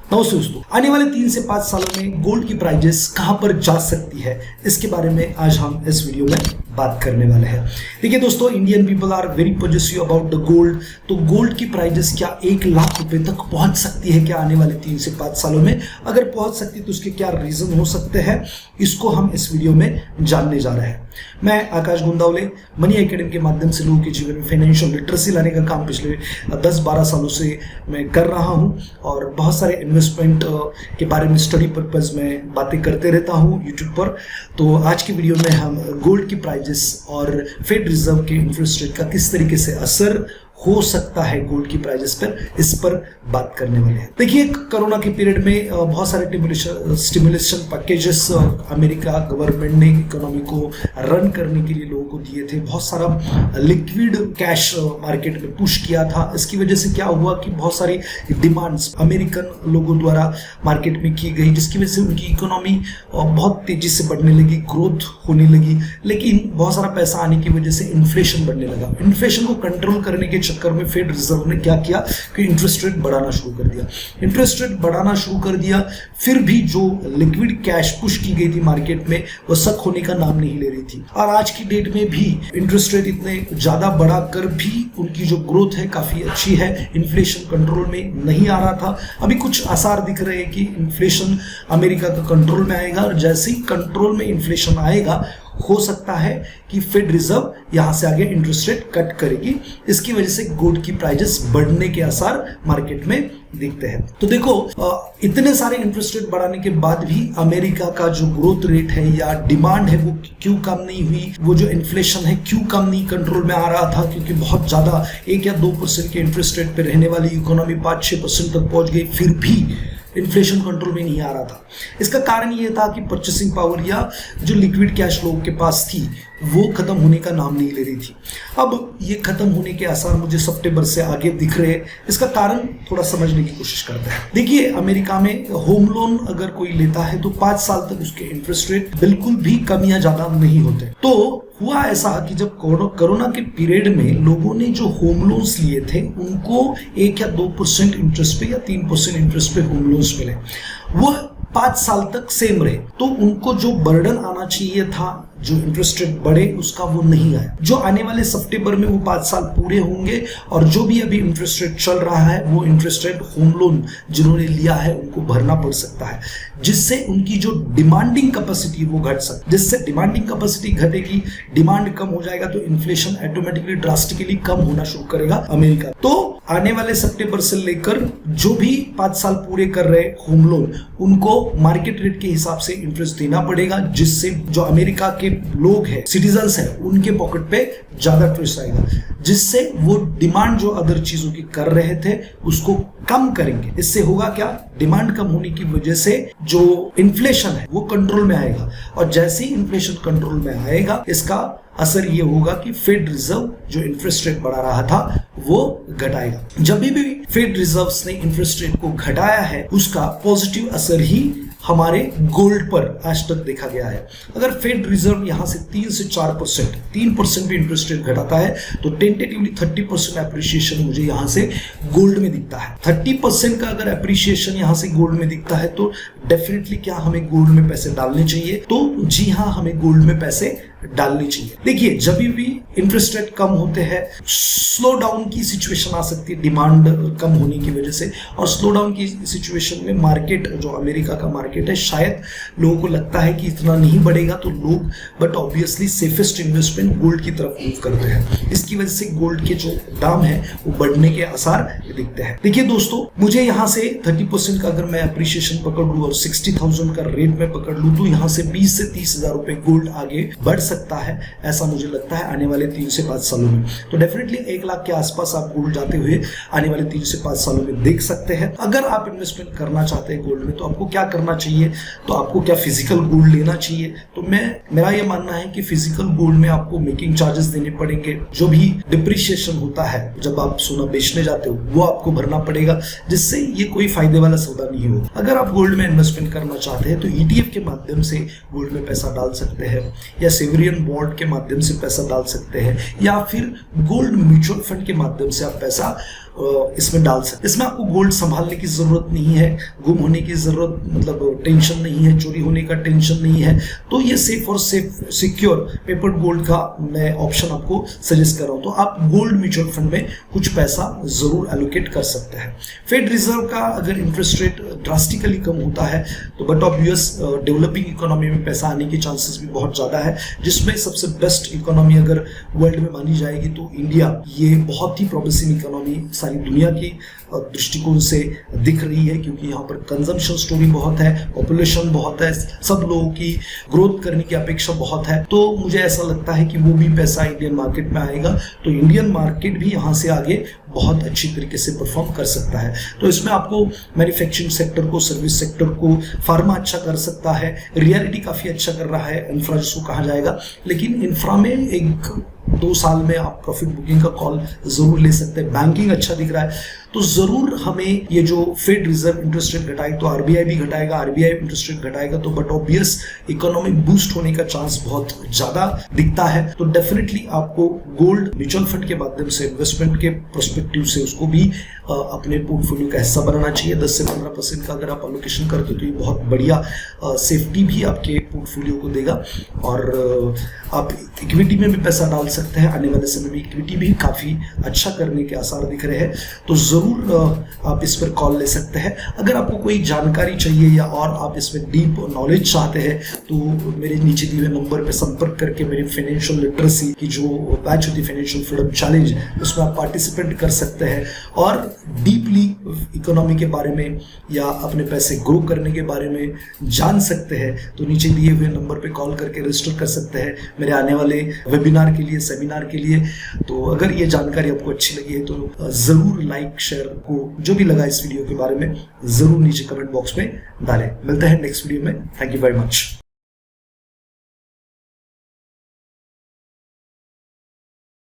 नमस्ते दोस्तों, आने वाले 3 से 5 सालों में गोल्ड की प्राइजेस कहां पर जा सकती है, इसके बारे में आज हम इस वीडियो में बात करने वाले हैं। देखिए दोस्तों, Indian people are very positive about the gold. तो गोल्ड की प्राइजेस क्या 1 लाख रुपए तक पहुंच सकती है क्या आने वाले 3 से 5 सालों में? अगर पहुंच सकती तो उसके क्या रीजन हो सकते हैं, इसको हम इस वीडियो में जानने जा रहे हैं। मैं आकाश गुंदावले मनी एकेडमी के माध्यम से लोगों के जीवन में फाइनेंशियल लिटरेसी लाने का काम पिछले 10-12 सालों से मैं कर रहा हूं और बहुत सारे इन्वेस्टमेंट के बारे में स्टडी पर्पस में बातें करते रहता हूं यूट्यूब पर। तो आज की वीडियो में हम गोल्ड की प्राइजेस और फेड रिजर्व के इंटरेस्ट रेट का किस तरीके से असर हो सकता है गोल्ड की प्राइजेस पर, इस पर बात करने वाले हैं। देखिए, कोरोना के पीरियड में बहुत सारे स्टिमुलेशन पैकेजेस अमेरिका गवर्नमेंट ने इकोनॉमी को रन करने के लिए लोगों को दिए थे। बहुत सारा लिक्विड कैश मार्केट में पुश किया था। इसकी वजह से क्या हुआ कि बहुत सारी डिमांड्स अमेरिकन लोगों द्वारा मार्केट में की गई, जिसकी वजह से उनकी इकोनॉमी बहुत तेजी से बढ़ने लगी, ग्रोथ होने लगी। लेकिन बहुत सारा पैसा आने की वजह से इन्फ्लेशन बढ़ने लगा। इन्फ्लेशन को कंट्रोल करने के चक्कर में फेड रिजर्व ने क्या किया कि इंटरेस्ट रेट बढ़ाना शुरू कर दिया। इंटरेस्ट रेट बढ़ाना शुरू कर दिया, फिर भी जो लिक्विड कैश पुश की गई थी मार्केट में, वो सक होने का नाम नहीं ले रही थी। और आज की डेट में भी इंटरेस्ट रेट इतने ज्यादा बढ़ा कर भी उनकी जो ग्रोथ है काफी अच्छी है। इन्फ्लेशन कंट्रोल में नहीं आ रहा था। अभी कुछ आसार दिख रहे हैं कि इन्फ्लेशन अमेरिका का कंट्रोल में आएगा, और जैसे ही कंट्रोल में इन्फ्लेशन आएगा, हो सकता है कि फेड रिजर्व यहां से आगे इंटरेस्ट रेट कट करेगी। इसकी वजह से गोल्ड की प्राइजेस बढ़ने के आसार मार्केट में दिखते हैं। तो देखो, इतने सारे इंटरेस्ट रेट बढ़ाने के बाद भी अमेरिका का जो ग्रोथ रेट है या डिमांड है वो क्यों कम नहीं हुई, वो जो इन्फ्लेशन है क्यों कम नहीं कंट्रोल में आ रहा था, क्योंकि बहुत ज्यादा 1 या 2% के इंटरेस्ट रेट पे रहने वाली इकोनॉमी 5-6% तक पहुंच गई, फिर भी इन्फ्लेशन कंट्रोल में नहीं आ रहा था। इसका कारण यह था कि परचेसिंग पावर या जो लिक्विड कैश लोगों के पास थी वो खत्म होने का नाम नहीं ले रही थी। अब ये खत्म होने के आसार मुझे सितंबर से आगे दिख रहे हैं। इसका कारण थोड़ा समझने की कोशिश करते हैं। देखिए, अमेरिका में होम लोन अगर कोई लेता है तो 5 साल तक उसके इंटरेस्ट रेट बिल्कुल भी कम या ज्यादा नहीं होते। तो हुआ ऐसा कि जब कोरोना के पीरियड में लोगों ने जो होम लोन्स लिए थे उनको 1 या 2% इंटरेस्ट पे या 3% इंटरेस्ट पे होम लोन्स मिले, वो 5 साल तक सेम रहे। तो उनको जो बर्डन आना चाहिए था, जो इंटरेस्ट रेट बढ़े, उसका वो नहीं आया। जो आने वाले सितंबर में वो 5 साल पूरे होंगे और जो भी अभी इंटरेस्ट रेट चल रहा है वो इंटरेस्ट रेट होम लोन जिन्होंने लिया है उनको भरना पड़ सकता है, जिससे उनकी जो डिमांडिंग कैपेसिटी वो घट सकती। जिससे डिमांडिंग कैपेसिटी घटेगी, डिमांड कम हो जाएगा, तो इन्फ्लेशन ऑटोमेटिकली ड्रास्टिकली कम होना शुरू करेगा अमेरिका। तो आने वाले सितंबर से लेकर जो भी 5 साल पूरे कर रहे होम लोन, उनको मार्केट रेट के हिसाब से इंटरेस्ट देना पड़ेगा, जिससे जो अमेरिका के लोग हैं, सिटीजन्स हैं, उनके पॉकेट पे ज्यादा इंटरेस्ट आएगा, जिससे वो डिमांड जो अदर चीजों की कर रहे थे उसको कम करेंगे। इससे होगा क्या, डिमांड कम होने की वजह से जो इन्फ्लेशन है वो कंट्रोल में आएगा, और जैसे ही इन्फ्लेशन कंट्रोल में आएगा, इसका असर ये होगा कि फेड रिजर्व जो इंटरेस्ट रेट बढ़ा रहा था वो घटाएगा। जब भी फेड रिजर्व्स ने इंटरेस्ट रेट को घटाया है, उसका पॉजिटिव असर ही हमारे गोल्ड पर आज तक देखा गया है। अगर फेड रिजर्व यहां से 3 से 4%, 3% भी इंटरेस्ट रेट घटाता है तो टेंटेटिवली 30% एप्रिसिएशन मुझे यहां से गोल्ड में दिखता है। 30% का अगर एप्रिसिएशन यहां से गोल्ड में दिखता है तो डेफिनेटली क्या हमें गोल्ड में पैसे डालने चाहिए? तो जी हाँ, हमें गोल्ड में पैसे डालनी चाहिए। देखिए, जब भी इंटरेस्ट रेट कम होते हैं, स्लो डाउन की सिचुएशन आ सकती है डिमांड कम होने की वजह से, और स्लो डाउन की सिचुएशन में मार्केट, जो अमेरिका का मार्केट है, शायद लोगों को लगता है कि इतना नहीं बढ़ेगा, तो लोग but obviously safest investment gold की तरफ मूव करते हैं। इसकी वजह से गोल्ड के जो दाम है वो बढ़ने के आसार दिखते हैं। देखिए दोस्तों, मुझे यहाँ से 30% का अगर मैं अप्रिसिएशन पकड़ लूँ और 60,000 का रेट में पकड़ लूँ, तो यहाँ से 20 से 30,000 रुपए गोल्ड आगे बढ़ सकता है, ऐसा मुझे लगता है आने वाले 3 से 5 सालों में। तो डेफिनेटली 1 लाख के आसपास आप गोल्ड जाते हुए आने वाले 3 से 5 सालों में देख सकते हैं। अगर आप इन्वेस्टमेंट करना चाहते हैं गोल्ड में, तो आपको क्या करना चाहिए? तो आपको क्या फिजिकल गोल्ड लेना चाहिए? तो मेरा ये मानना है कि फिजिकल गोल्ड में आपको मेकिंग चार्जेस देने पड़ेंगे। जो भी डिप्रिसिएशन होता है जब आप सोना बेचने जाते हो, वो आपको भरना पड़ेगा, जिससे ये कोई फायदे वाला सौदा नहीं होगा। अगर आप गोल्ड में इन्वेस्टमेंट करना चाहते हैं तो ETF के माध्यम से गोल्ड में पैसा डाल सकते हैं, या सेवरियन बॉन्ड के माध्यम से पैसा डाल सकते हैं, या फिर गोल्ड म्यूचुअल फंड के माध्यम से आप पैसा इसमें डाल सकते हैं। इसमें आपको गोल्ड संभालने की जरूरत नहीं है, गुम होने की जरूरत मतलब टेंशन नहीं है, चोरी होने का टेंशन नहीं है। तो ये सेफ और सिक्योर पेपर्ड गोल्ड का मैं ऑप्शन आपको सजेस्ट कर रहा हूं। तो आप गोल्ड म्यूचुअल फंड में कुछ पैसा जरूर एलोकेट कर सकते हैं। फेड रिजर्व का अगर इंटरेस्ट रेट ड्रास्टिकली कम होता है तो but of US developing economy में पैसा आने के चांसेस भी बहुत ज्यादा है, जिसमें सबसे बेस्ट इकोनॉमी अगर वर्ल्ड में मानी जाएगी तो इंडिया, ये बहुत ही प्रोमिसिंग इकोनॉमी सारी दुनिया की दृष्टिकोण से दिख रही है, क्योंकि यहाँ पर कंजम्पशन स्टोरी बहुत है, पॉपुलेशन बहुत है, सब लोगों की ग्रोथ करने की अपेक्षा बहुत है। तो मुझे ऐसा लगता है कि वो भी पैसा इंडियन मार्केट में आएगा तो इंडियन मार्केट भी यहाँ से आगे बहुत अच्छी तरीके से परफॉर्म कर सकता है। तो इसमें आपको मैन्युफैक्चरिंग सेक्टर को, सर्विस सेक्टर को, फार्मा अच्छा कर सकता है, रियलिटी काफी अच्छा कर रहा है, इंफ्रा जिसको कहा जाएगा। लेकिन इंफ्रा में 1-2 साल में आप प्रॉफिट बुकिंग का कॉल जरूर ले सकते हैं। बैंकिंग अच्छा दिख रहा है तो जरूर हमें ये जो फेड रिजर्व इंटरेस्ट रेट घटाएगा तो आरबीआई भी घटाएगा, आरबीआई इंटरेस्ट रेट घटाएगा तो बट ऑब्वियस इकोनॉमी बूस्ट होने का चांस बहुत ज्यादा दिखता है। तो डेफिनेटली आपको गोल्ड म्यूचुअल फंड के माध्यम से इन्वेस्टमेंट के पर्सपेक्टिव से उसको भी अपने पोर्टफोलियो का हिस्सा बनाना चाहिए। 10 से 15% का अगर आप एलोकेशन करते हो तो ये बहुत बढ़िया सेफ्टी भी आपके पोर्टफोलियो को देगा। और आप इक्विटी में भी पैसा डाल सकते हैं, आने वाले समय में इक्विटी भी काफी अच्छा करने के आसार दिख रहे हैं। तो जरूर आप इस पर कॉल ले सकते हैं। अगर आपको कोई जानकारी चाहिए या और आप इसमें डीप नॉलेज चाहते हैं तो मेरे नीचे दिए हुए नंबर पर संपर्क करके मेरी फाइनेंशियल लिटरेसी की जो बैच होती है, फाइनेंशियल फ्रीडम चैलेंज, उसमें आप पार्टिसिपेट कर सकते हैं और डीपली इकोनॉमी के बारे में या अपने पैसे ग्रो करने के बारे में जान सकते हैं। तो नीचे दिए हुए नंबर पे कॉल करके रजिस्टर कर सकते हैं मेरे आने वाले वेबिनार के लिए, सेमिनार के लिए। तो अगर ये जानकारी आपको अच्छी लगी है तो जरूर लाइक, शेयर को जो भी लगा इस वीडियो के बारे में जरूर नीचे कमेंट बॉक्स में डालें। मिलते हैं नेक्स्ट वीडियो में। Thank you very much.